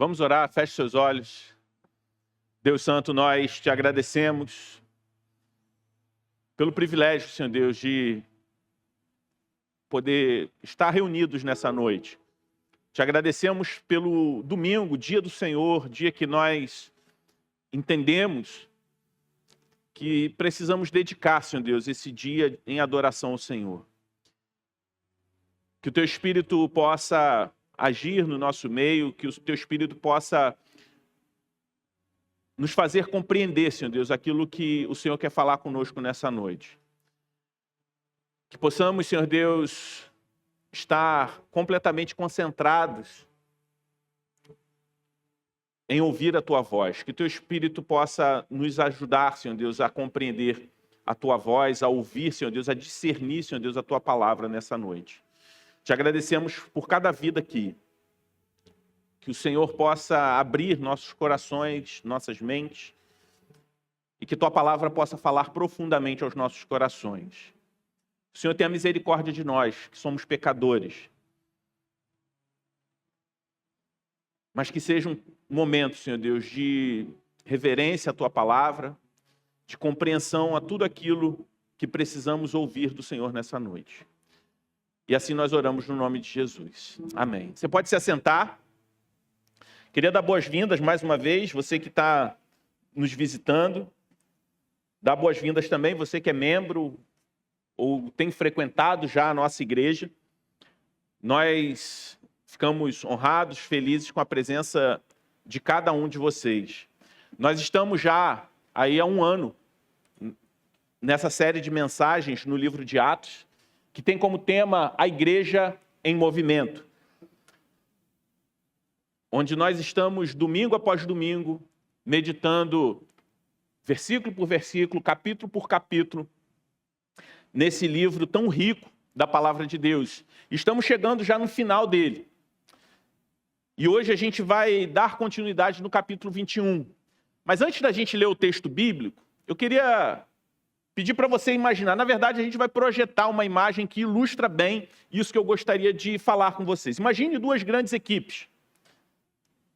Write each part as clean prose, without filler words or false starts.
Vamos orar, feche seus olhos. Deus Santo, nós te agradecemos pelo privilégio, Senhor Deus, de poder estar reunidos nessa noite. Te agradecemos pelo domingo, dia do Senhor, dia que nós entendemos que precisamos dedicar, Senhor Deus, esse dia em adoração ao Senhor. Que o Teu Espírito possa agir no nosso meio, que o Teu Espírito possa nos fazer compreender, Senhor Deus, aquilo que o Senhor quer falar conosco nessa noite. Que possamos, Senhor Deus, estar completamente concentrados em ouvir a Tua voz. Que Teu Espírito possa nos ajudar, Senhor Deus, a compreender a Tua voz, a ouvir, Senhor Deus, a discernir, Senhor Deus, a Tua palavra nessa noite. Te agradecemos por cada vida aqui. Que o Senhor possa abrir nossos corações, nossas mentes, e que Tua palavra possa falar profundamente aos nossos corações. O Senhor tenha misericórdia de nós, que somos pecadores. Mas que seja um momento, Senhor Deus, de reverência à Tua palavra, de compreensão a tudo aquilo que precisamos ouvir do Senhor nessa noite. E assim nós oramos no nome de Jesus. Amém. Você pode se assentar. Queria dar boas-vindas mais uma vez, você que está nos visitando. Dar boas-vindas também, você que é membro ou tem frequentado já a nossa igreja. Nós ficamos honrados, felizes com a presença de cada um de vocês. Nós estamos já aí há um ano nessa série de mensagens no livro de Atos, que tem como tema a Igreja em Movimento, onde nós estamos domingo após domingo meditando versículo por versículo, capítulo por capítulo, nesse livro tão rico da Palavra de Deus. Estamos chegando já no final dele. E hoje a gente vai dar continuidade no capítulo 21. Mas antes da gente ler o texto bíblico, eu queria pedir para você imaginar. Na verdade, a gente vai projetar uma imagem que ilustra bem isso que eu gostaria de falar com vocês. Imagine duas grandes equipes.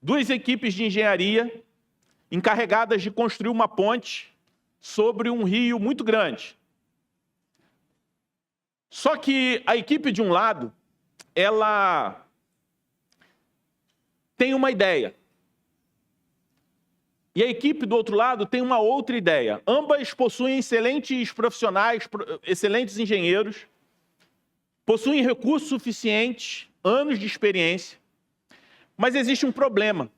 Duas equipes de engenharia encarregadas de construir uma ponte sobre um rio muito grande. Só que a equipe de um lado, ela tem uma ideia. E a equipe do outro lado tem uma outra ideia. Ambas possuem excelentes profissionais, excelentes engenheiros, possuem recursos suficientes, anos de experiência. Mas existe um problema.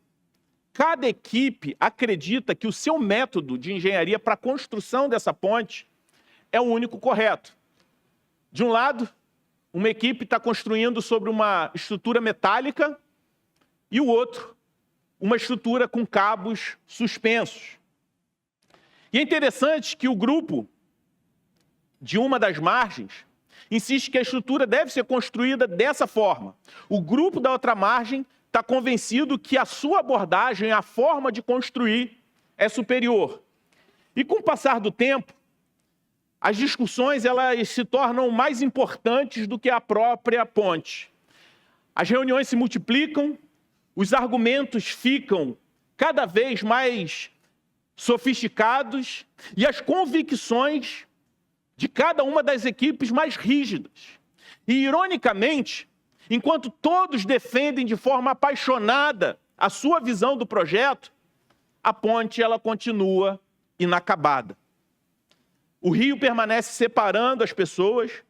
Cada equipe acredita que o seu método de engenharia para a construção dessa ponte é o único correto. De um lado, uma equipe está construindo sobre uma estrutura metálica e o outro, uma estrutura com cabos suspensos. E é interessante que o grupo de uma das margens insiste que a estrutura deve ser construída dessa forma. O grupo da outra margem está convencido que a sua abordagem, a forma de construir, é superior. E com o passar do tempo, as discussões elas se tornam mais importantes do que a própria ponte. As reuniões se multiplicam, os argumentos ficam cada vez mais sofisticados e as convicções de cada uma das equipes mais rígidas. E, ironicamente, enquanto todos defendem de forma apaixonada a sua visão do projeto, a ponte ela continua inacabada. O rio permanece separando as pessoas,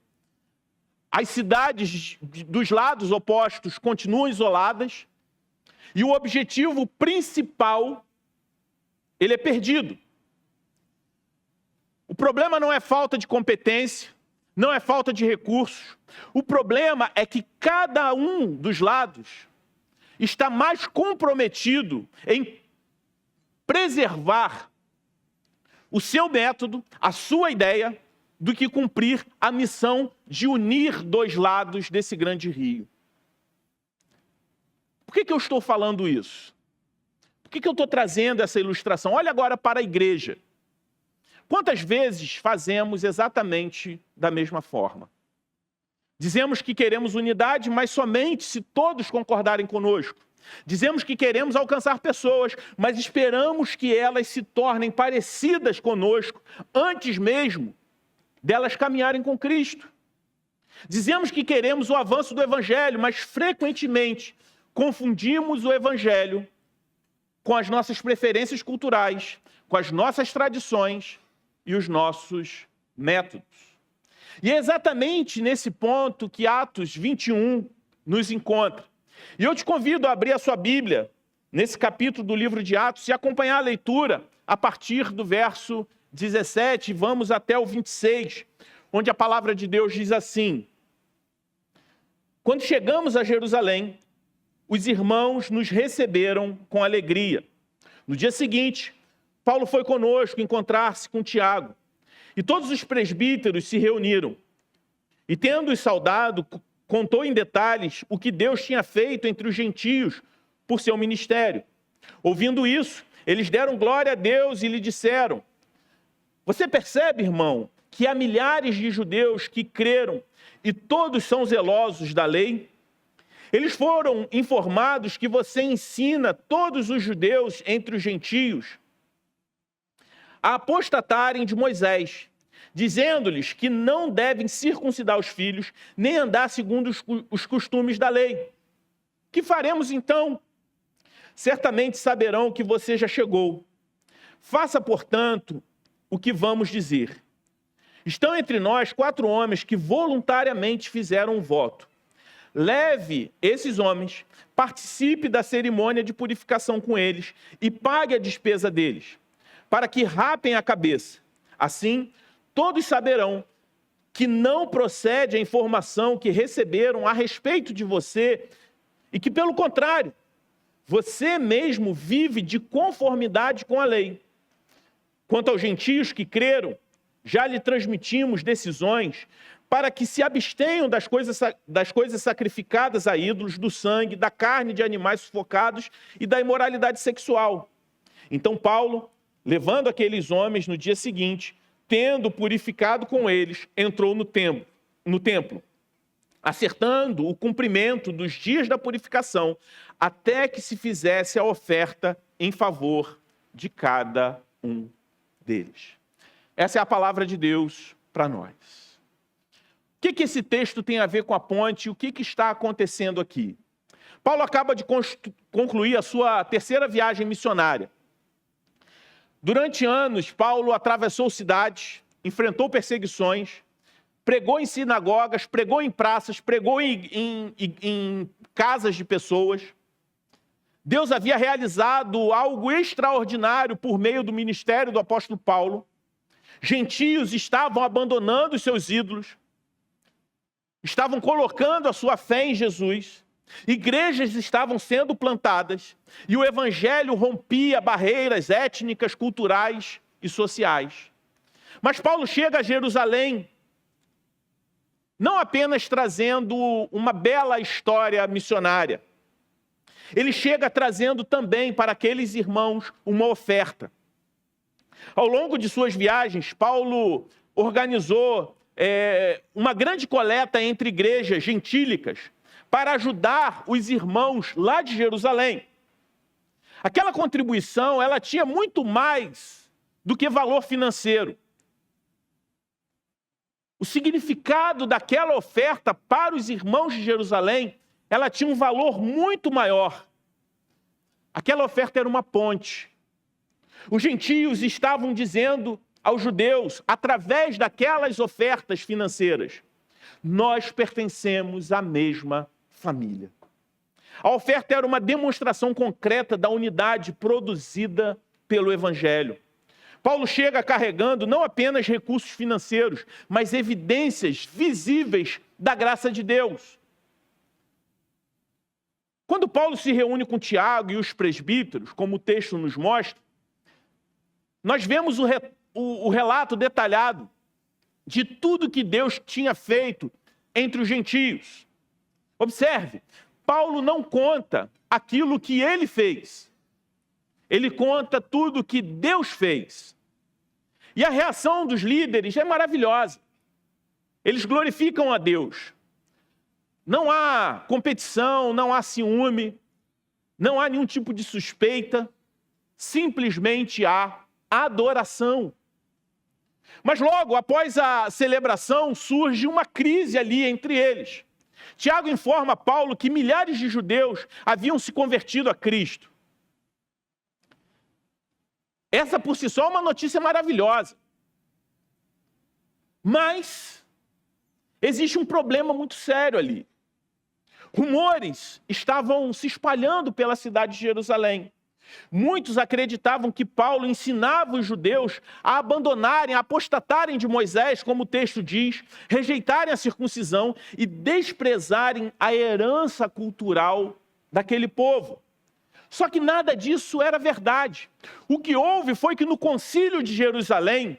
as cidades dos lados opostos continuam isoladas e o objetivo principal ele é perdido. O problema não é falta de competência, não é falta de recursos. O problema é que cada um dos lados está mais comprometido em preservar o seu método, a sua ideia, do que cumprir a missão de unir dois lados desse grande rio. Por que eu estou falando isso? Por que eu estou trazendo essa ilustração? Olha agora para a igreja. Quantas vezes fazemos exatamente da mesma forma? Dizemos que queremos unidade, mas somente se todos concordarem conosco. Dizemos que queremos alcançar pessoas, mas esperamos que elas se tornem parecidas conosco antes mesmo delas caminharem com Cristo. Dizemos que queremos o avanço do Evangelho, mas frequentemente confundimos o Evangelho com as nossas preferências culturais, com as nossas tradições e os nossos métodos. E é exatamente nesse ponto que Atos 21 nos encontra. E eu te convido a abrir a sua Bíblia nesse capítulo do livro de Atos e acompanhar a leitura a partir do verso 17, vamos até o 26, onde a palavra de Deus diz assim: quando chegamos a Jerusalém, os irmãos nos receberam com alegria. No dia seguinte, Paulo foi conosco encontrar-se com Tiago, e todos os presbíteros se reuniram. E tendo-os saudado, contou em detalhes o que Deus tinha feito entre os gentios por seu ministério. Ouvindo isso, eles deram glória a Deus e lhe disseram: você percebe, irmão, que há milhares de judeus que creram e todos são zelosos da lei? Eles foram informados que você ensina todos os judeus entre os gentios a apostatarem de Moisés, dizendo-lhes que não devem circuncidar os filhos, nem andar segundo os costumes da lei. Que faremos então? Certamente saberão que você já chegou. Faça, portanto, o que vamos dizer. Estão entre nós 4 homens que voluntariamente fizeram um voto. Leve esses homens, participe da cerimônia de purificação com eles e pague a despesa deles, para que rapem a cabeça. Assim, todos saberão que não procede a informação que receberam a respeito de você e que, pelo contrário, você mesmo vive de conformidade com a lei. Quanto aos gentios que creram, já lhe transmitimos decisões para que se abstenham das coisas sacrificadas a ídolos, do sangue, da carne de animais sufocados e da imoralidade sexual. Então Paulo, levando aqueles homens no dia seguinte, tendo purificado com eles, entrou no templo, acertando o cumprimento dos dias da purificação, até que se fizesse a oferta em favor de cada um deles. Essa é a palavra de Deus para nós. O que esse texto tem a ver com a ponte e o que está acontecendo aqui? Paulo acaba de concluir a sua 3ª viagem missionária. Durante anos, Paulo atravessou cidades, enfrentou perseguições, pregou em sinagogas, pregou em praças, pregou em casas de pessoas. Deus havia realizado algo extraordinário por meio do ministério do apóstolo Paulo. Gentios estavam abandonando os seus ídolos, estavam colocando a sua fé em Jesus, igrejas estavam sendo plantadas e o evangelho rompia barreiras étnicas, culturais e sociais. Mas Paulo chega a Jerusalém não apenas trazendo uma bela história missionária, ele chega trazendo também para aqueles irmãos uma oferta. Ao longo de suas viagens, Paulo organizou uma grande coleta entre igrejas gentílicas para ajudar os irmãos lá de Jerusalém. Aquela contribuição, ela tinha muito mais do que valor financeiro. O significado daquela oferta para os irmãos de Jerusalém, ela tinha um valor muito maior. Aquela oferta era uma ponte. Os gentios estavam dizendo aos judeus, através daquelas ofertas financeiras, nós pertencemos à mesma família. A oferta era uma demonstração concreta da unidade produzida pelo Evangelho. Paulo chega carregando não apenas recursos financeiros, mas evidências visíveis da graça de Deus. Quando Paulo se reúne com Tiago e os presbíteros, como o texto nos mostra, nós vemos o relato detalhado de tudo que Deus tinha feito entre os gentios. Observe, Paulo não conta aquilo que ele fez. Ele conta tudo que Deus fez. E a reação dos líderes é maravilhosa. Eles glorificam a Deus. Não há competição, não há ciúme. não há nenhum tipo de suspeita, simplesmente há adoração. Mas logo após a celebração surge uma crise ali entre eles. Tiago informa Paulo que milhares de judeus haviam se convertido a Cristo. Essa por si só é uma notícia maravilhosa. Mas existe um problema muito sério ali. Rumores estavam se espalhando pela cidade de Jerusalém. Muitos acreditavam que Paulo ensinava os judeus a abandonarem, a apostatarem de Moisés, como o texto diz, rejeitarem a circuncisão e desprezarem a herança cultural daquele povo. Só que nada disso era verdade. O que houve foi que no concílio de Jerusalém,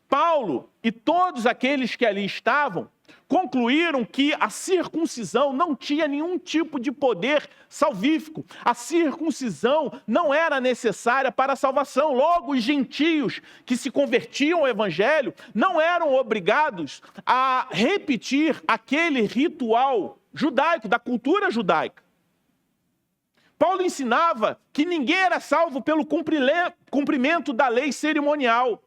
Paulo e todos aqueles que ali estavam concluíram que a circuncisão não tinha nenhum tipo de poder salvífico. A circuncisão não era necessária para a salvação. Logo, os gentios que se convertiam ao evangelho não eram obrigados a repetir aquele ritual judaico, da cultura judaica. Paulo ensinava que ninguém era salvo pelo cumprimento da lei cerimonial.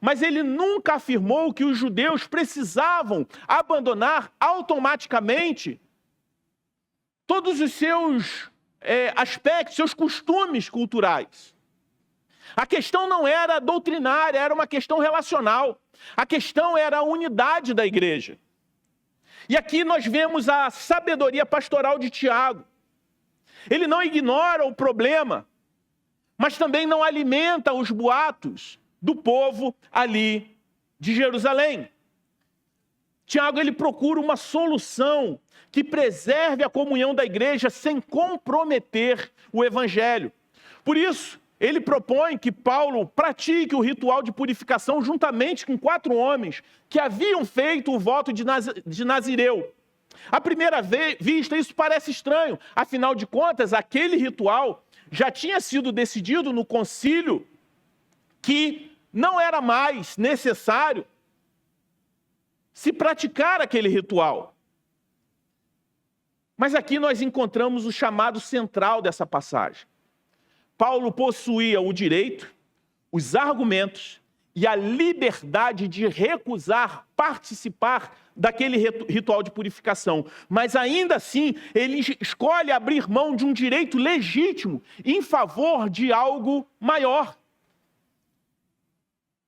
Mas ele nunca afirmou que os judeus precisavam abandonar automaticamente todos os seus aspectos, seus costumes culturais. A questão não era doutrinária, era uma questão relacional. A questão era a unidade da igreja. E aqui nós vemos a sabedoria pastoral de Tiago. Ele não ignora o problema, mas também não alimenta os boatos do povo ali de Jerusalém. Tiago, ele procura uma solução que preserve a comunhão da igreja sem comprometer o evangelho. Por isso, ele propõe que Paulo pratique o ritual de purificação juntamente com 4 homens que haviam feito o voto de Nazireu. À primeira vista, isso parece estranho. Afinal de contas, aquele ritual já tinha sido decidido no concílio que não era mais necessário se praticar aquele ritual. Mas aqui nós encontramos o chamado central dessa passagem. Paulo possuía o direito, os argumentos e a liberdade de recusar participar daquele ritual de purificação. Mas ainda assim, ele escolhe abrir mão de um direito legítimo em favor de algo maior.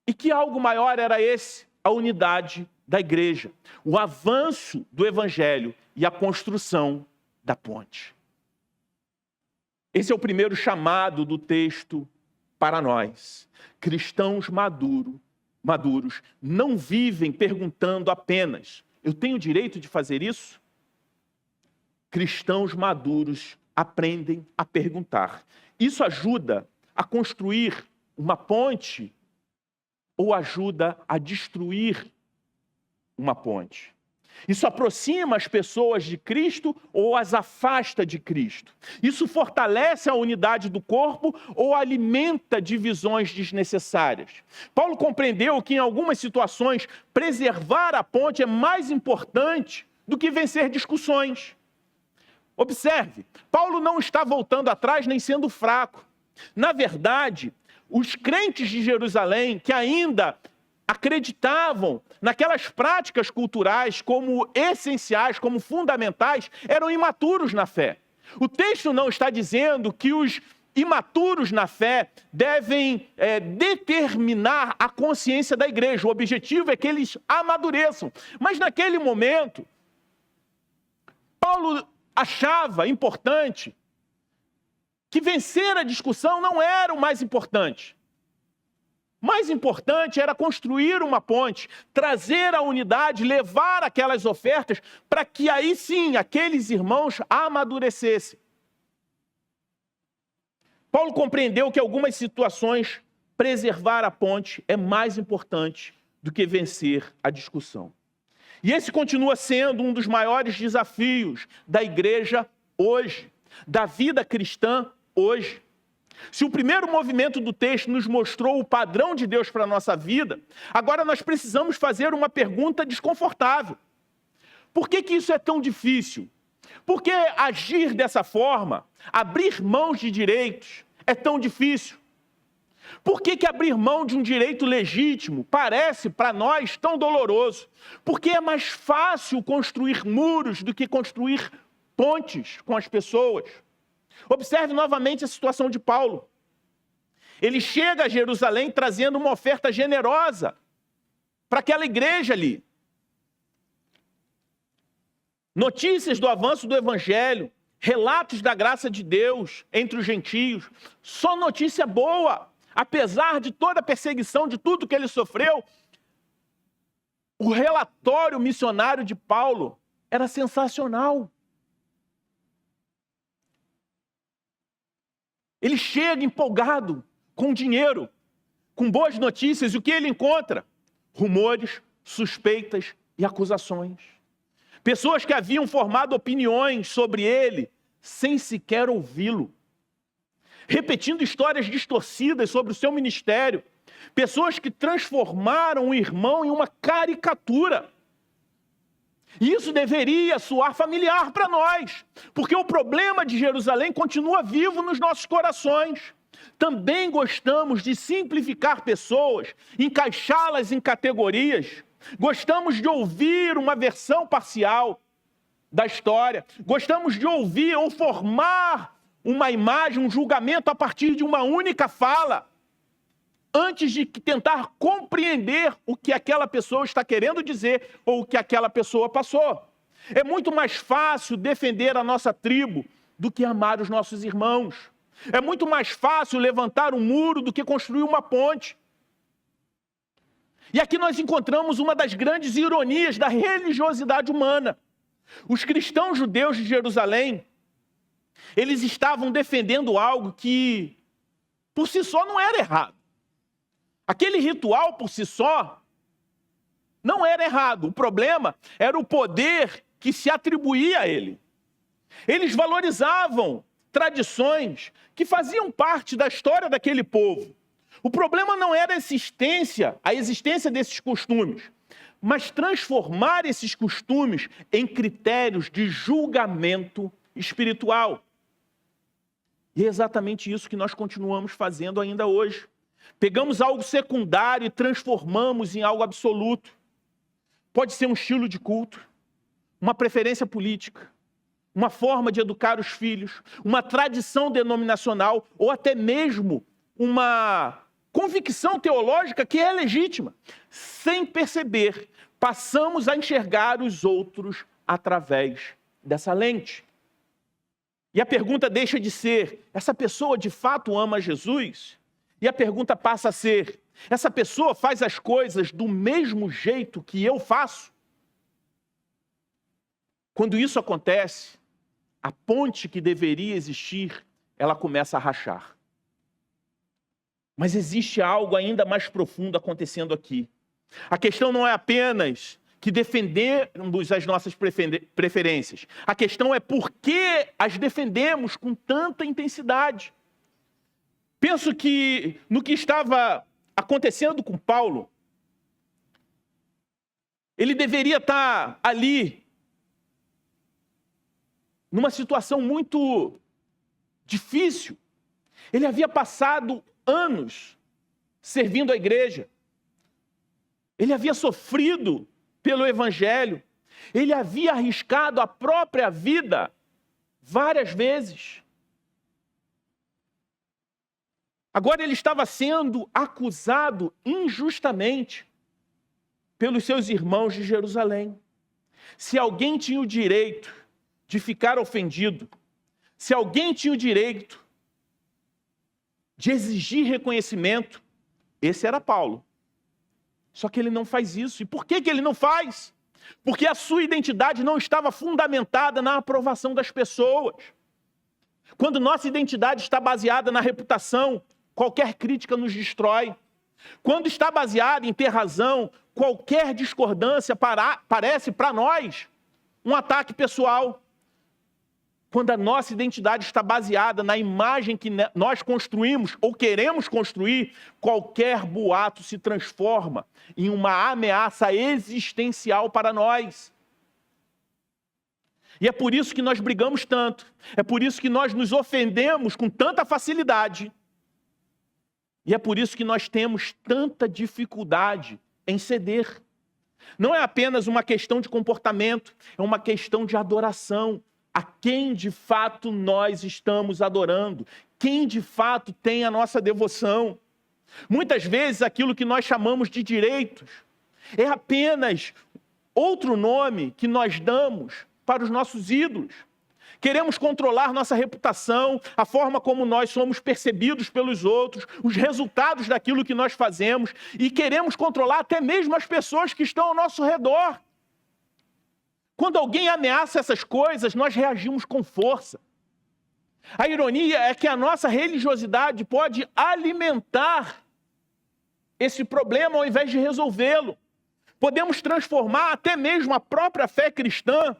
E que algo maior era esse? A unidade da igreja, o avanço do evangelho e a construção da ponte. Esse é o primeiro chamado do texto para nós. Cristãos maduros não vivem perguntando apenas: eu tenho direito de fazer isso? Cristãos maduros aprendem a perguntar. Isso ajuda a construir uma ponte ou ajuda a destruir uma ponte? Isso aproxima as pessoas de Cristo ou as afasta de Cristo? Isso fortalece a unidade do corpo ou alimenta divisões desnecessárias? Paulo compreendeu que em algumas situações preservar a ponte é mais importante do que vencer discussões. Observe, Paulo não está voltando atrás nem sendo fraco. Na verdade, os crentes de Jerusalém, que ainda acreditavam naquelas práticas culturais como essenciais, como fundamentais, eram imaturos na fé. O texto não está dizendo que os imaturos na fé devem determinar a consciência da igreja. O objetivo é que eles amadureçam. Mas naquele momento, Paulo achava importante que vencer a discussão não era o mais importante. Mais importante era construir uma ponte, trazer a unidade, levar aquelas ofertas para que aí sim aqueles irmãos amadurecessem. Paulo compreendeu que em algumas situações preservar a ponte é mais importante do que vencer a discussão. E esse continua sendo um dos maiores desafios da igreja hoje, da vida cristã hoje. Se o primeiro movimento do texto nos mostrou o padrão de Deus para a nossa vida, agora nós precisamos fazer uma pergunta desconfortável. Por que isso é tão difícil? Por que agir dessa forma, abrir mãos de direitos, é tão difícil? Por que abrir mão de um direito legítimo parece para nós tão doloroso? Porque é mais fácil construir muros do que construir pontes com as pessoas. Observe novamente a situação de Paulo. Ele chega a Jerusalém trazendo uma oferta generosa para aquela igreja ali. Notícias do avanço do evangelho, relatos da graça de Deus entre os gentios, só notícia boa. Apesar de toda a perseguição, de tudo que ele sofreu, o relatório missionário de Paulo era sensacional. Ele chega empolgado, com dinheiro, com boas notícias, e o que ele encontra? Rumores, suspeitas e acusações. Pessoas que haviam formado opiniões sobre ele, sem sequer ouvi-lo. Repetindo histórias distorcidas sobre o seu ministério. Pessoas que transformaram o irmão em uma caricatura. Isso deveria soar familiar para nós, porque o problema de Jerusalém continua vivo nos nossos corações. Também gostamos de simplificar pessoas, encaixá-las em categorias. Gostamos de ouvir uma versão parcial da história. Gostamos de ouvir ou formar uma imagem, um julgamento a partir de uma única fala, antes de tentar compreender o que aquela pessoa está querendo dizer ou o que aquela pessoa passou. É muito mais fácil defender a nossa tribo do que amar os nossos irmãos. É muito mais fácil levantar um muro do que construir uma ponte. E aqui nós encontramos uma das grandes ironias da religiosidade humana. Os cristãos judeus de Jerusalém, eles estavam defendendo algo que, por si só, não era errado. Aquele ritual, por si só, não era errado. O problema era o poder que se atribuía a ele. Eles valorizavam tradições que faziam parte da história daquele povo. O problema não era a existência desses costumes, mas transformar esses costumes em critérios de julgamento espiritual. E é exatamente isso que nós continuamos fazendo ainda hoje. Pegamos algo secundário e transformamos em algo absoluto. Pode ser um estilo de culto, uma preferência política, uma forma de educar os filhos, uma tradição denominacional ou até mesmo uma convicção teológica que é legítima. Sem perceber, passamos a enxergar os outros através dessa lente. E a pergunta deixa de ser, essa pessoa de fato ama Jesus? E a pergunta passa a ser, essa pessoa faz as coisas do mesmo jeito que eu faço? Quando isso acontece, a ponte que deveria existir, ela começa a rachar. Mas existe algo ainda mais profundo acontecendo aqui. A questão não é apenas que defendemos as nossas preferências. A questão é por que as defendemos com tanta intensidade. Penso que no que estava acontecendo com Paulo, ele deveria estar ali numa situação muito difícil. Ele havia passado anos servindo a igreja. Ele havia sofrido pelo evangelho. Ele havia arriscado a própria vida várias vezes. Agora ele estava sendo acusado injustamente pelos seus irmãos de Jerusalém. Se alguém tinha o direito de ficar ofendido, se alguém tinha o direito de exigir reconhecimento, esse era Paulo. Só que ele não faz isso. E por que ele não faz? Porque a sua identidade não estava fundamentada na aprovação das pessoas. Quando nossa identidade está baseada na reputação, qualquer crítica nos destrói. Quando está baseada em ter razão, qualquer discordância parece para nós um ataque pessoal. Quando a nossa identidade está baseada na imagem que nós construímos ou queremos construir, qualquer boato se transforma em uma ameaça existencial para nós. E é por isso que nós brigamos tanto. É por isso que nós nos ofendemos com tanta facilidade. E é por isso que nós temos tanta dificuldade em ceder. Não é apenas uma questão de comportamento, é uma questão de adoração. A quem de fato nós estamos adorando? Quem de fato tem a nossa devoção? Muitas vezes aquilo que nós chamamos de direitos é apenas outro nome que nós damos para os nossos ídolos. Queremos controlar nossa reputação, a forma como nós somos percebidos pelos outros, os resultados daquilo que nós fazemos, e queremos controlar até mesmo as pessoas que estão ao nosso redor. Quando alguém ameaça essas coisas, nós reagimos com força. A ironia é que a nossa religiosidade pode alimentar esse problema ao invés de resolvê-lo. Podemos transformar até mesmo a própria fé cristã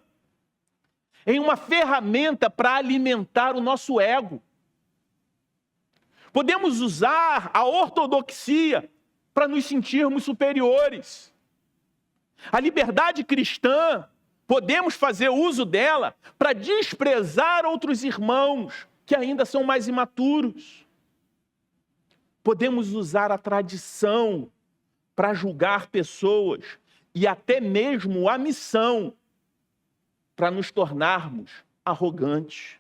em uma ferramenta para alimentar o nosso ego. Podemos usar a ortodoxia para nos sentirmos superiores. A liberdade cristã, podemos fazer uso dela para desprezar outros irmãos que ainda são mais imaturos. Podemos usar a tradição para julgar pessoas e até mesmo a missão para nos tornarmos arrogantes.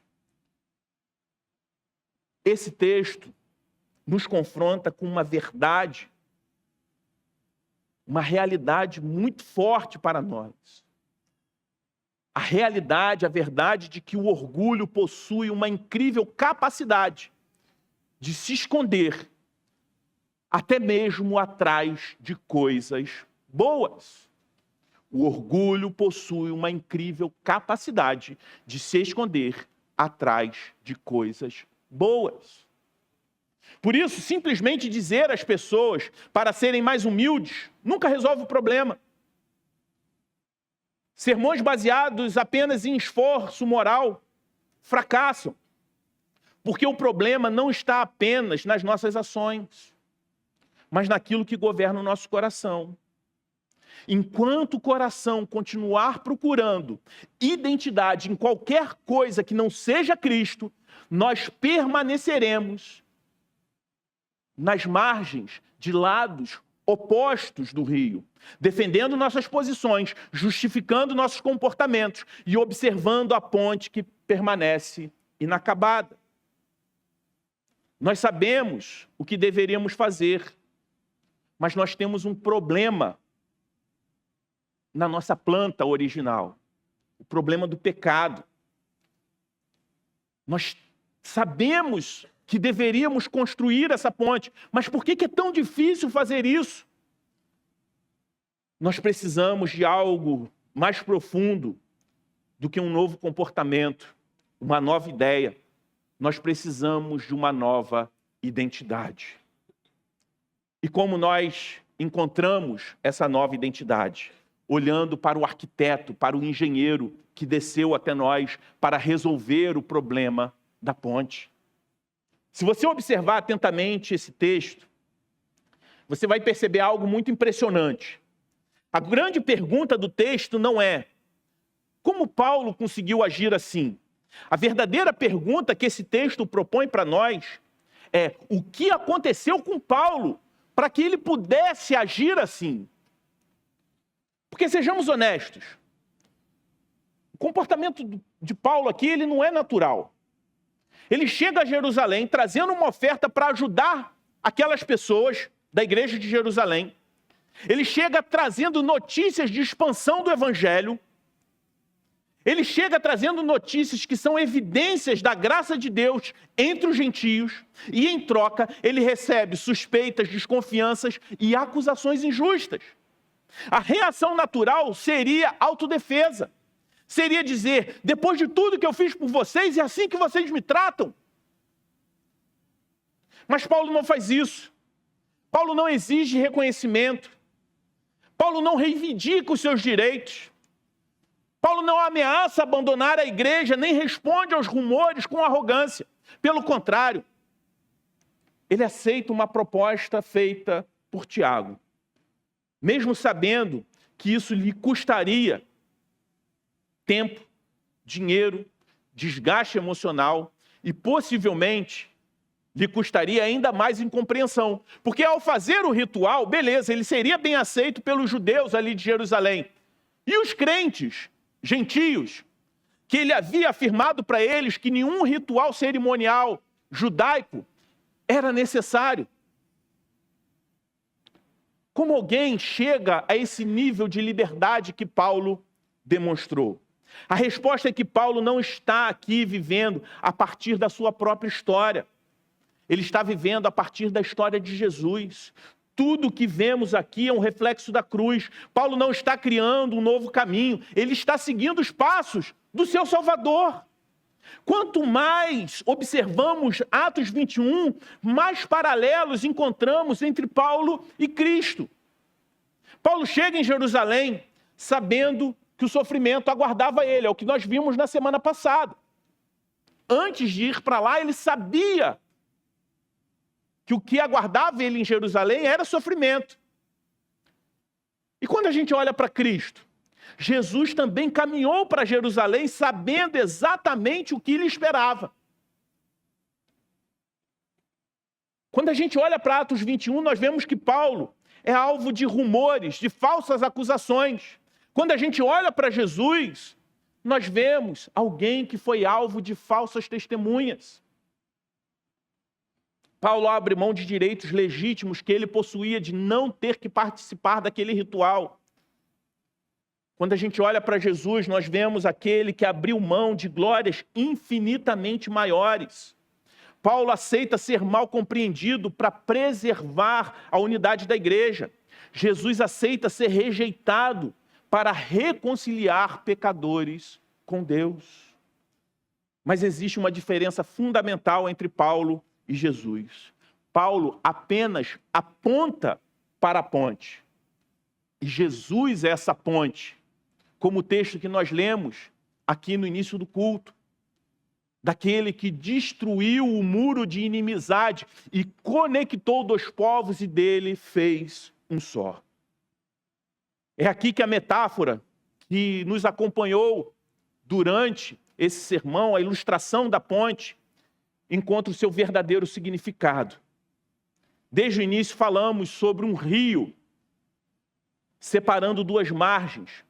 Esse texto nos confronta com uma verdade, uma realidade muito forte para nós. A realidade, a verdade de que o orgulho possui uma incrível capacidade de se esconder até mesmo atrás de coisas boas. O orgulho possui uma incrível capacidade de se esconder atrás de coisas boas. Por isso, simplesmente dizer às pessoas para serem mais humildes nunca resolve o problema. Sermões baseados apenas em esforço moral fracassam, porque o problema não está apenas nas nossas ações, mas naquilo que governa o nosso coração. Enquanto o coração continuar procurando identidade em qualquer coisa que não seja Cristo, nós permaneceremos nas margens de lados opostos do rio, defendendo nossas posições, justificando nossos comportamentos e observando a ponte que permanece inacabada. Nós sabemos o que deveríamos fazer, mas nós temos um problema na nossa planta original, o problema do pecado. Nós sabemos que deveríamos construir essa ponte, mas por que é tão difícil fazer isso? Nós precisamos de algo mais profundo do que um novo comportamento, uma nova ideia. Nós precisamos de uma nova identidade. E como nós encontramos essa nova identidade? Olhando para o arquiteto, para o engenheiro que desceu até nós para resolver o problema da ponte. Se você observar atentamente esse texto, você vai perceber algo muito impressionante. A grande pergunta do texto não é como Paulo conseguiu agir assim. A verdadeira pergunta que esse texto propõe para nós é o que aconteceu com Paulo para que ele pudesse agir assim. Porque sejamos honestos, o comportamento de Paulo aqui ele não é natural. Ele chega a Jerusalém trazendo uma oferta para ajudar aquelas pessoas da igreja de Jerusalém. Ele chega trazendo notícias de expansão do evangelho. Ele chega trazendo notícias que são evidências da graça de Deus entre os gentios. E em troca, ele recebe suspeitas, desconfianças e acusações injustas. A reação natural seria autodefesa. Seria dizer, depois de tudo que eu fiz por vocês, é assim que vocês me tratam. Mas Paulo não faz isso. Paulo não exige reconhecimento. Paulo não reivindica os seus direitos. Paulo não ameaça abandonar a igreja, nem responde aos rumores com arrogância. Pelo contrário, ele aceita uma proposta feita por Tiago. Mesmo sabendo que isso lhe custaria tempo, dinheiro, desgaste emocional e possivelmente lhe custaria ainda mais incompreensão. Porque ao fazer o ritual, beleza, ele seria bem aceito pelos judeus ali de Jerusalém. E os crentes, gentios, que ele havia afirmado para eles que nenhum ritual cerimonial judaico era necessário. Como alguém chega a esse nível de liberdade que Paulo demonstrou? A resposta é que Paulo não está aqui vivendo a partir da sua própria história. Ele está vivendo a partir da história de Jesus. Tudo que vemos aqui é um reflexo da cruz. Paulo não está criando um novo caminho. Ele está seguindo os passos do seu Salvador. Quanto mais observamos Atos 21, mais paralelos encontramos entre Paulo e Cristo. Paulo chega em Jerusalém sabendo que o sofrimento aguardava ele, é o que nós vimos na semana passada. Antes de ir para lá, ele sabia que o que aguardava ele em Jerusalém era sofrimento. E quando a gente olha para Cristo, Jesus também caminhou para Jerusalém sabendo exatamente o que lhe esperava. Quando a gente olha para Atos 21, nós vemos que Paulo é alvo de rumores, de falsas acusações. Quando a gente olha para Jesus, nós vemos alguém que foi alvo de falsas testemunhas. Paulo abre mão de direitos legítimos que ele possuía de não ter que participar daquele ritual. Quando a gente olha para Jesus, nós vemos aquele que abriu mão de glórias infinitamente maiores. Paulo aceita ser mal compreendido para preservar a unidade da igreja. Jesus aceita ser rejeitado para reconciliar pecadores com Deus. Mas existe uma diferença fundamental entre Paulo e Jesus. Paulo apenas aponta para a ponte. E Jesus é essa ponte, como o texto que nós lemos aqui no início do culto. Daquele que destruiu o muro de inimizade e conectou dois povos e dele fez um só. É aqui que a metáfora que nos acompanhou durante esse sermão, a ilustração da ponte, encontra o seu verdadeiro significado. Desde o início falamos sobre um rio separando duas margens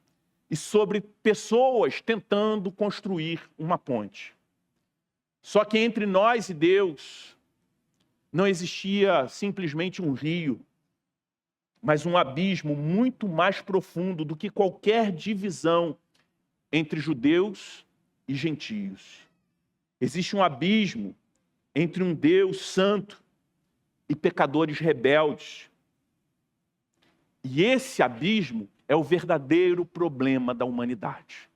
e sobre pessoas tentando construir uma ponte. Só que entre nós e Deus não existia simplesmente um rio, mas um abismo muito mais profundo do que qualquer divisão entre judeus e gentios. Existe um abismo entre um Deus santo e pecadores rebeldes. E esse abismo é o verdadeiro problema da humanidade.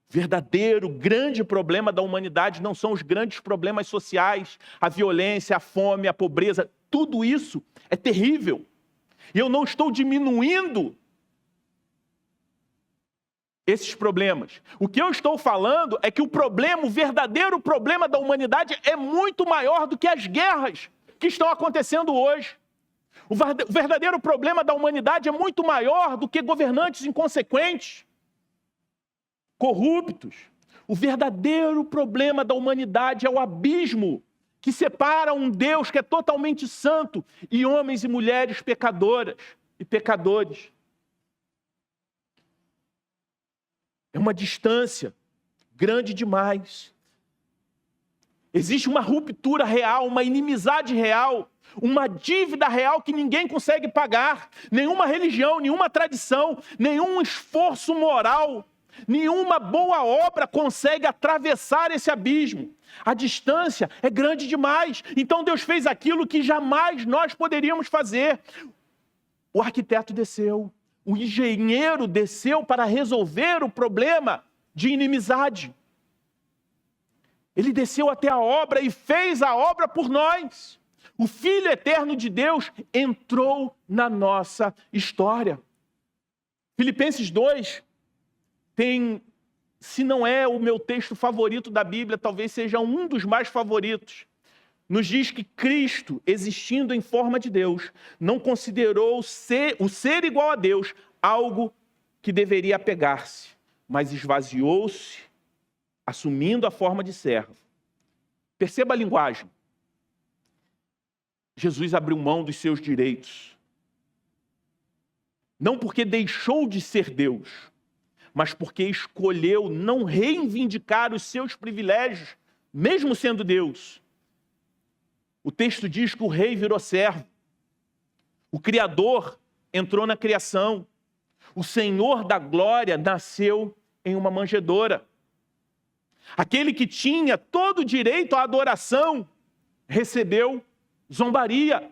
Verdadeiro, grande problema da humanidade não são os grandes problemas sociais, a violência, a fome, a pobreza. Tudo isso é terrível. E eu não estou diminuindo esses problemas. O que eu estou falando é que o verdadeiro problema da humanidade é muito maior do que as guerras que estão acontecendo hoje. O verdadeiro problema da humanidade é muito maior do que governantes inconsequentes, corruptos. O verdadeiro problema da humanidade é o abismo que separa um Deus que é totalmente santo e homens e mulheres pecadoras e pecadores. É uma distância grande demais. Existe uma ruptura real, uma inimizade real, uma dívida real que ninguém consegue pagar. Nenhuma religião, nenhuma tradição, nenhum esforço moral, nenhuma boa obra consegue atravessar esse abismo. A distância é grande demais. Então Deus fez aquilo que jamais nós poderíamos fazer. O arquiteto desceu, o engenheiro desceu para resolver o problema de inimizade. Ele desceu até a obra e fez a obra por nós. O Filho eterno de Deus entrou na nossa história. Filipenses 2 tem, se não é o meu texto favorito da Bíblia, talvez seja um dos mais favoritos. Nos diz que Cristo, existindo em forma de Deus, não considerou o ser igual a Deus algo que deveria apegar-se. mas esvaziou-se, assumindo a forma de servo. Perceba a linguagem. Jesus abriu mão dos seus direitos. Não porque deixou de ser Deus, mas porque escolheu não reivindicar os seus privilégios, mesmo sendo Deus. O texto diz que o rei virou servo. O Criador entrou na criação. O Senhor da glória nasceu em uma manjedoura. Aquele que tinha todo o direito à adoração recebeu zombaria.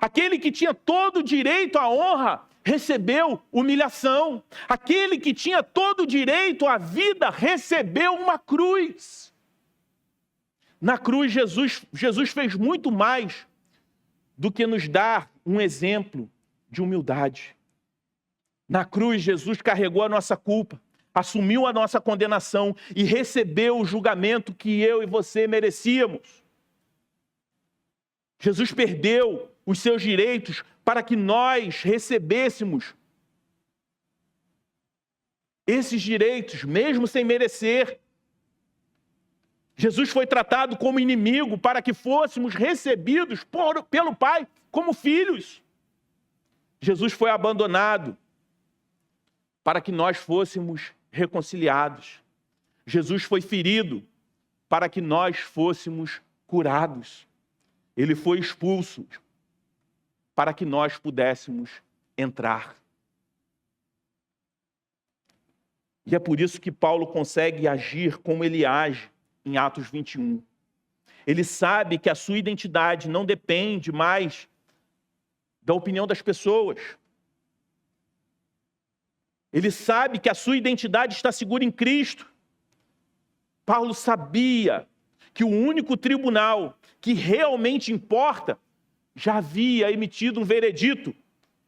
Aquele que tinha todo o direito à honra recebeu humilhação. Aquele que tinha todo o direito à vida recebeu uma cruz. Na cruz, Jesus fez muito mais do que nos dar um exemplo de humildade. Na cruz, Jesus carregou a nossa culpa, assumiu a nossa condenação e recebeu o julgamento que eu e você merecíamos. Jesus perdeu os seus direitos para que nós recebêssemos esses direitos, mesmo sem merecer. Jesus foi tratado como inimigo para que fôssemos recebidos pelo Pai como filhos. Jesus foi abandonado para que nós fôssemos reconciliados. Jesus foi ferido para que nós fôssemos curados. Ele foi expulso para que nós pudéssemos entrar. E é por isso que Paulo consegue agir como ele age em Atos 21. Ele sabe que a sua identidade não depende mais da opinião das pessoas. Ele sabe que a sua identidade está segura em Cristo. Paulo sabia que o único tribunal que realmente importa já havia emitido um veredito.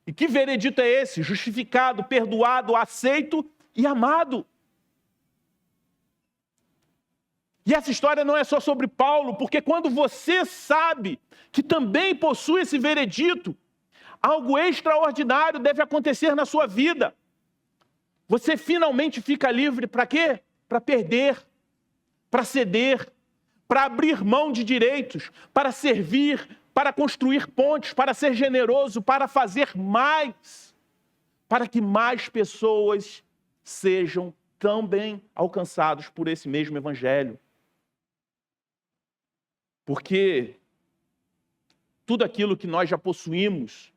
E que veredito é esse? Justificado, perdoado, aceito e amado. E essa história não é só sobre Paulo, porque quando você sabe que também possui esse veredito, algo extraordinário deve acontecer na sua vida. Você finalmente fica livre para quê? Para perder, para ceder, para abrir mão de direitos, para servir, para construir pontes, para ser generoso, para fazer mais, para que mais pessoas sejam também alcançados por esse mesmo evangelho. Porque tudo aquilo que nós já possuímos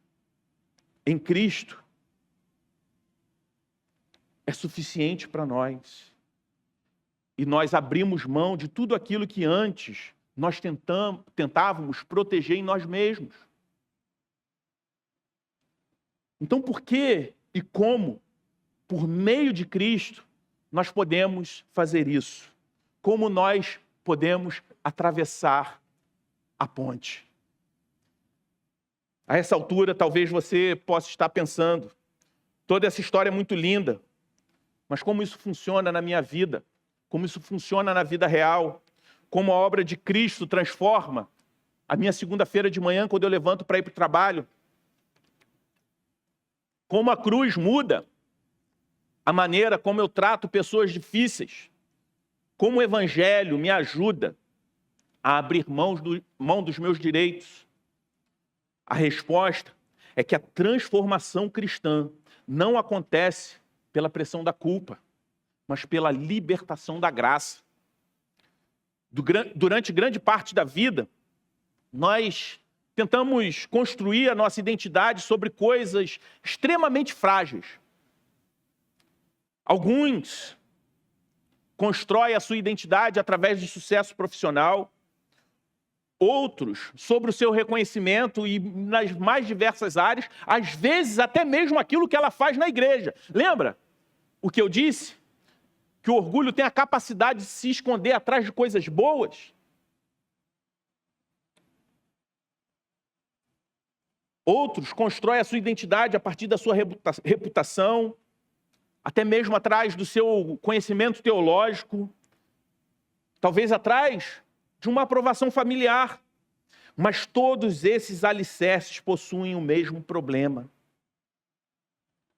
em Cristo é suficiente para nós. E nós abrimos mão de tudo aquilo que antes nós tentávamos proteger em nós mesmos. Então, por que e como, por meio de Cristo, nós podemos fazer isso? Como nós podemos atravessar a ponte? A essa altura, talvez você possa estar pensando, toda essa história é muito linda, mas como isso funciona na minha vida? Como isso funciona na vida real? Como a obra de Cristo transforma a minha segunda-feira de manhã, quando eu levanto para ir para o trabalho? Como a cruz muda a maneira como eu trato pessoas difíceis? Como o Evangelho me ajuda a abrir mão dos meus direitos? A resposta é que a transformação cristã não acontece pela pressão da culpa, mas pela libertação da graça. Durante grande parte da vida, nós tentamos construir a nossa identidade sobre coisas extremamente frágeis. Alguns constroem a sua identidade através de sucesso profissional, outros sobre o seu reconhecimento e nas mais diversas áreas, às vezes até mesmo aquilo que ela faz na igreja. Lembra o que eu disse? Que o orgulho tem a capacidade de se esconder atrás de coisas boas. Outros constroem a sua identidade a partir da sua reputação, até mesmo atrás do seu conhecimento teológico, talvez atrás de uma aprovação familiar. Mas todos esses alicerces possuem o mesmo problema.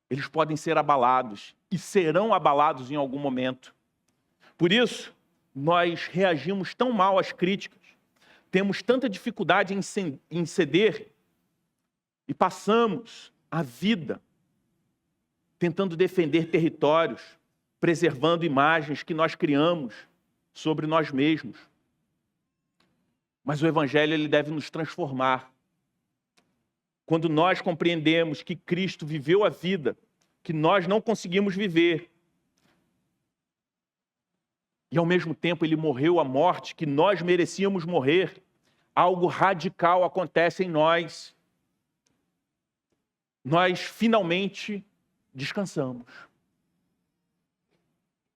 eles podem ser abalados e serão abalados em algum momento. Por isso, nós reagimos tão mal às críticas, temos tanta dificuldade em ceder e passamos a vida tentando defender territórios, preservando imagens que nós criamos sobre nós mesmos. Mas o Evangelho ele deve nos transformar. Quando nós compreendemos que Cristo viveu a vida que nós não conseguimos viver, e ao mesmo tempo ele morreu a morte que nós merecíamos morrer, algo radical acontece em nós. Nós finalmente descansamos.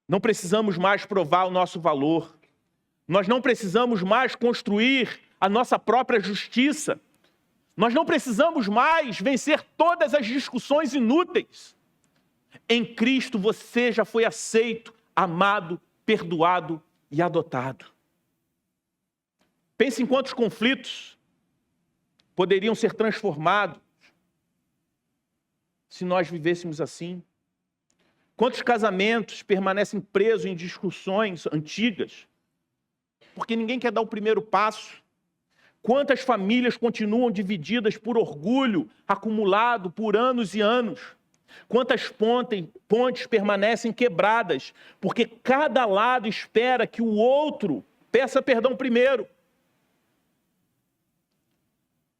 Não precisamos mais provar o nosso valor. Nós não precisamos mais construir a nossa própria justiça. Nós não precisamos mais vencer todas as discussões inúteis. Em Cristo você já foi aceito, amado, perdoado e adotado. Pense em quantos conflitos poderiam ser transformados se nós vivêssemos assim. Quantos casamentos permanecem presos em discussões antigas, porque ninguém quer dar o primeiro passo? Quantas famílias continuam divididas por orgulho acumulado por anos e anos? Quantas pontes permanecem quebradas, porque cada lado espera que o outro peça perdão primeiro?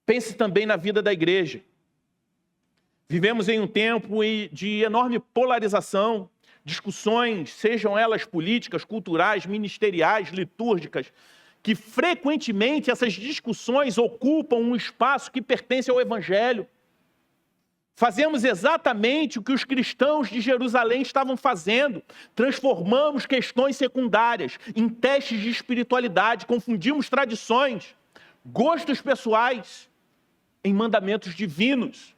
Pense também na vida da igreja. Vivemos em um tempo de enorme polarização, discussões, sejam elas políticas, culturais, ministeriais, litúrgicas, que frequentemente essas discussões ocupam um espaço que pertence ao Evangelho. Fazemos exatamente o que os cristãos de Jerusalém estavam fazendo. Transformamos questões secundárias em testes de espiritualidade, confundimos tradições, gostos pessoais em mandamentos divinos.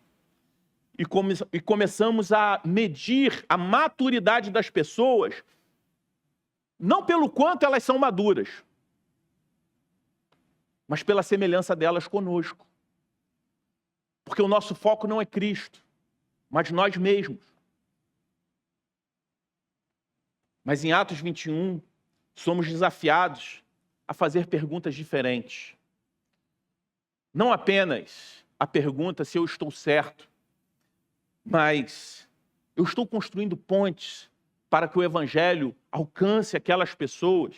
E começamos a medir a maturidade das pessoas, não pelo quanto elas são maduras, mas pela semelhança delas conosco. Porque o nosso foco não é Cristo, mas nós mesmos. Mas em Atos 21, somos desafiados a fazer perguntas diferentes. Não apenas a pergunta se eu estou certo, mas eu estou construindo pontes para que o Evangelho alcance aquelas pessoas.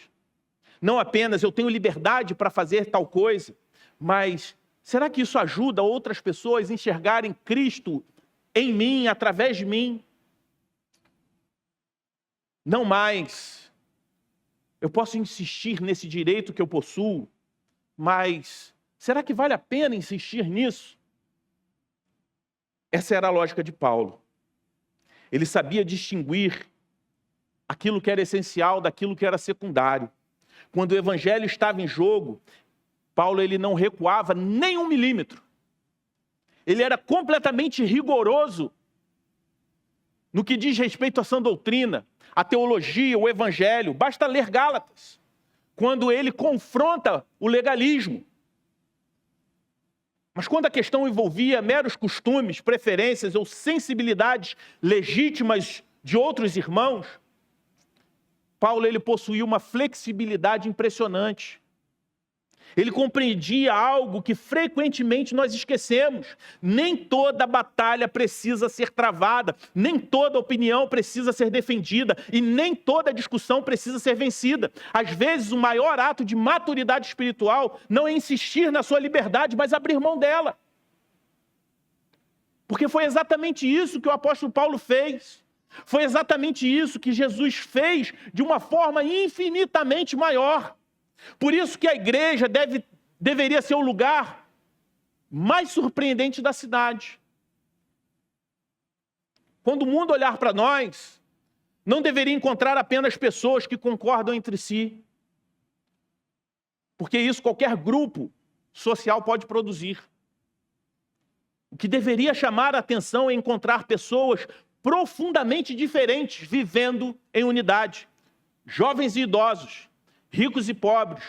Não apenas eu tenho liberdade para fazer tal coisa, mas será que isso ajuda outras pessoas a enxergarem Cristo em mim, através de mim? Não mais. Eu posso insistir nesse direito que eu possuo, mas será que vale a pena insistir nisso? Essa era a lógica de Paulo. Ele sabia distinguir aquilo que era essencial daquilo que era secundário. Quando o Evangelho estava em jogo, Paulo ele não recuava nem 1 milímetro. Ele era completamente rigoroso no que diz respeito à sã doutrina, à teologia, o Evangelho. Basta ler Gálatas, quando ele confronta o legalismo. Mas quando a questão envolvia meros costumes, preferências ou sensibilidades legítimas de outros irmãos, Paulo ele possuía uma flexibilidade impressionante. Ele compreendia algo que frequentemente nós esquecemos. Nem toda batalha precisa ser travada, nem toda opinião precisa ser defendida e nem toda discussão precisa ser vencida. Às vezes, o maior ato de maturidade espiritual não é insistir na sua liberdade, mas abrir mão dela. Porque foi exatamente isso que o apóstolo Paulo fez. Foi exatamente isso que Jesus fez de uma forma infinitamente maior. Por isso que a igreja deveria ser o lugar mais surpreendente da cidade. Quando o mundo olhar para nós, não deveria encontrar apenas pessoas que concordam entre si. Porque isso qualquer grupo social pode produzir. O que deveria chamar a atenção é encontrar pessoas profundamente diferentes vivendo em unidade. Jovens e idosos, ricos e pobres,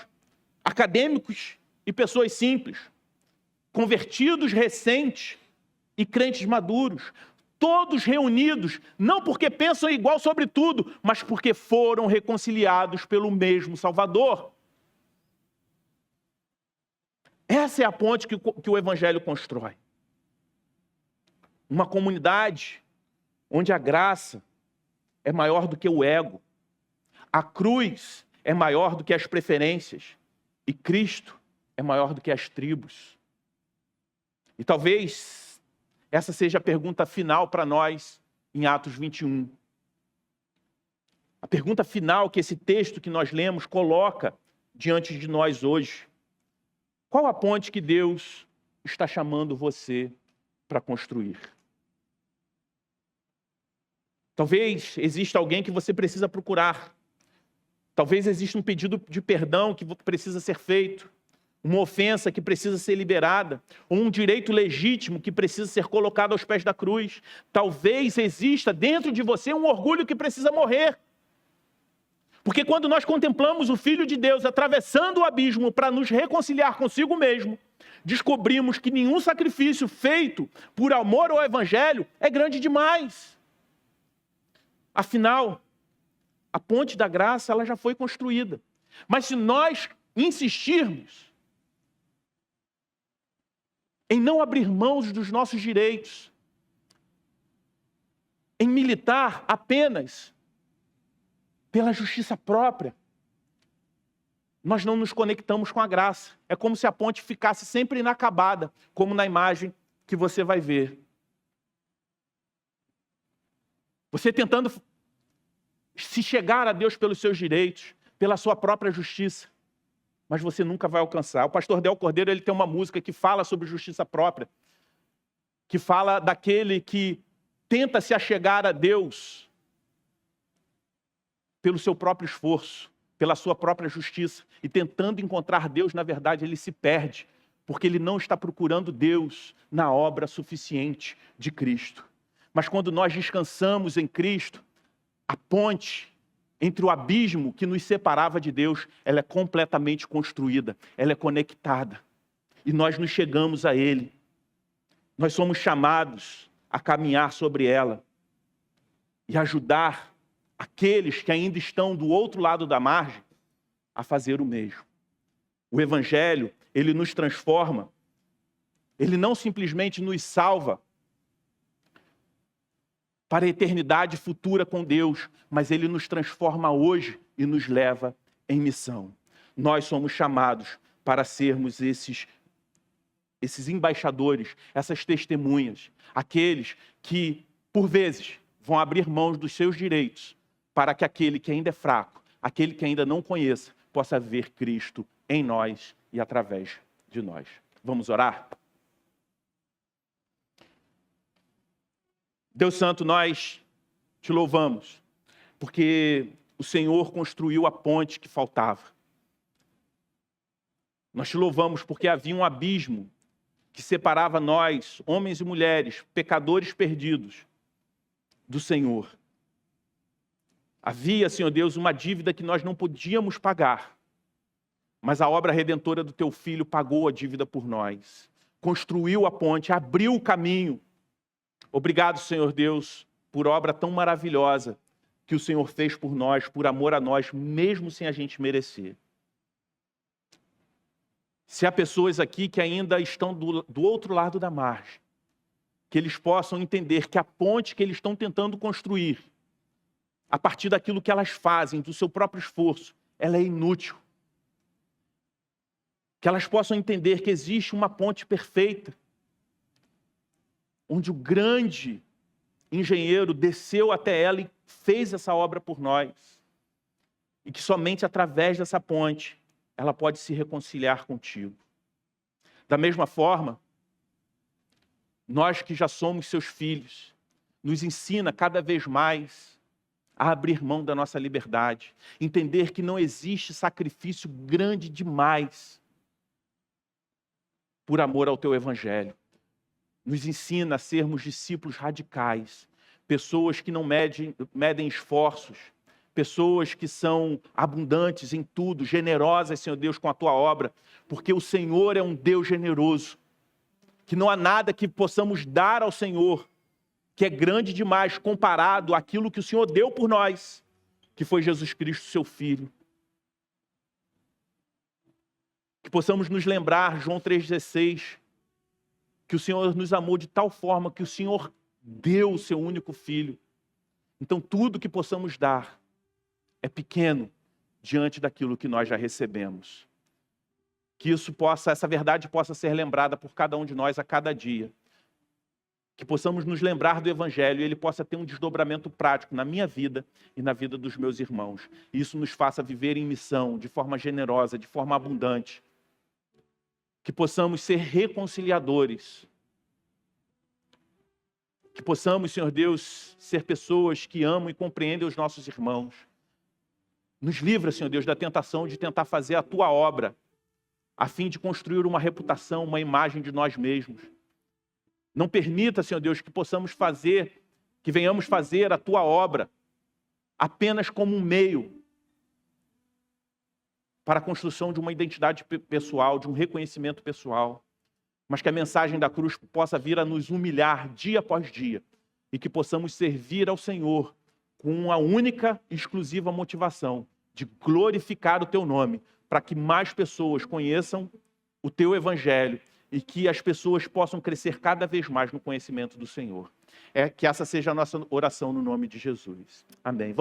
acadêmicos e pessoas simples, convertidos recentes e crentes maduros, todos reunidos, não porque pensam igual sobre tudo, mas porque foram reconciliados pelo mesmo Salvador. Essa é a ponte que o Evangelho constrói. Uma comunidade onde a graça é maior do que o ego, a cruz é maior do que as preferências e Cristo é maior do que as tribos. E talvez essa seja a pergunta final para nós em Atos 21. A pergunta final que esse texto que nós lemos coloca diante de nós hoje. Qual a ponte que Deus está chamando você para construir? Talvez exista alguém que você precisa procurar. Talvez exista um pedido de perdão que precisa ser feito. Uma ofensa que precisa ser liberada. Ou um direito legítimo que precisa ser colocado aos pés da cruz. Talvez exista dentro de você um orgulho que precisa morrer. Porque quando nós contemplamos o Filho de Deus atravessando o abismo para nos reconciliar consigo mesmo, descobrimos que nenhum sacrifício feito por amor ao Evangelho é grande demais. Afinal, a ponte da graça ela já foi construída. Mas se nós insistirmos em não abrir mãos dos nossos direitos, em militar apenas pela justiça própria, nós não nos conectamos com a graça. É como se a ponte ficasse sempre inacabada, como na imagem que você vai ver. Você tentando se chegar a Deus pelos seus direitos, pela sua própria justiça, mas você nunca vai alcançar. O pastor Del Cordeiro ele tem uma música que fala sobre justiça própria, que fala daquele que tenta se achegar a Deus pelo seu próprio esforço, pela sua própria justiça, e tentando encontrar Deus, na verdade, ele se perde, porque ele não está procurando Deus na obra suficiente de Cristo. Mas quando nós descansamos em Cristo, a ponte entre o abismo que nos separava de Deus, ela é completamente construída, ela é conectada. E nós nos chegamos a Ele. Nós somos chamados a caminhar sobre ela e ajudar aqueles que ainda estão do outro lado da margem a fazer o mesmo. O Evangelho, ele nos transforma, ele não simplesmente nos salva para a eternidade futura com Deus, mas ele nos transforma hoje e nos leva em missão. Nós somos chamados para sermos esses embaixadores, essas testemunhas, aqueles que, por vezes, vão abrir mãos dos seus direitos para que aquele que ainda é fraco, aquele que ainda não conheça, possa ver Cristo em nós e através de nós. Vamos orar? Deus Santo, nós te louvamos, porque o Senhor construiu a ponte que faltava. Nós te louvamos porque havia um abismo que separava nós, homens e mulheres, pecadores perdidos, do Senhor. Havia, Senhor Deus, uma dívida que nós não podíamos pagar, mas a obra redentora do Teu Filho pagou a dívida por nós, construiu a ponte, abriu o caminho. Obrigado, Senhor Deus, por obra tão maravilhosa que o Senhor fez por nós, por amor a nós, mesmo sem a gente merecer. Se há pessoas aqui que ainda estão do outro lado da margem, que eles possam entender que a ponte que eles estão tentando construir, a partir daquilo que elas fazem, do seu próprio esforço, ela é inútil. Que elas possam entender que existe uma ponte perfeita, onde o grande engenheiro desceu até ela e fez essa obra por nós. E que somente através dessa ponte ela pode se reconciliar contigo. Da mesma forma, nós que já somos seus filhos, nos ensina cada vez mais a abrir mão da nossa liberdade, entender que não existe sacrifício grande demais por amor ao teu Evangelho. Nos ensina a sermos discípulos radicais, pessoas que não medem esforços, pessoas que são abundantes em tudo, generosas, Senhor Deus, com a Tua obra, porque o Senhor é um Deus generoso, que não há nada que possamos dar ao Senhor que é grande demais comparado àquilo que o Senhor deu por nós, que foi Jesus Cristo, seu Filho. Que possamos nos lembrar, João 3,16, que o Senhor nos amou de tal forma que o Senhor deu o seu único Filho. Então tudo que possamos dar é pequeno diante daquilo que nós já recebemos. Que essa verdade possa ser lembrada por cada um de nós a cada dia. Que possamos nos lembrar do Evangelho e ele possa ter um desdobramento prático na minha vida e na vida dos meus irmãos. E isso nos faça viver em missão, de forma generosa, de forma abundante. Que possamos ser reconciliadores. Que possamos, Senhor Deus, ser pessoas que amam e compreendem os nossos irmãos. Nos livra, Senhor Deus, da tentação de tentar fazer a Tua obra, a fim de construir uma reputação, uma imagem de nós mesmos. Não permita, Senhor Deus, que venhamos fazer a Tua obra apenas como um meio para a construção de uma identidade pessoal, de um reconhecimento pessoal, mas que a mensagem da cruz possa vir a nos humilhar dia após dia e que possamos servir ao Senhor com a única e exclusiva motivação de glorificar o Teu nome, para que mais pessoas conheçam o Teu Evangelho e que as pessoas possam crescer cada vez mais no conhecimento do Senhor. Que essa seja a nossa oração no nome de Jesus. Amém.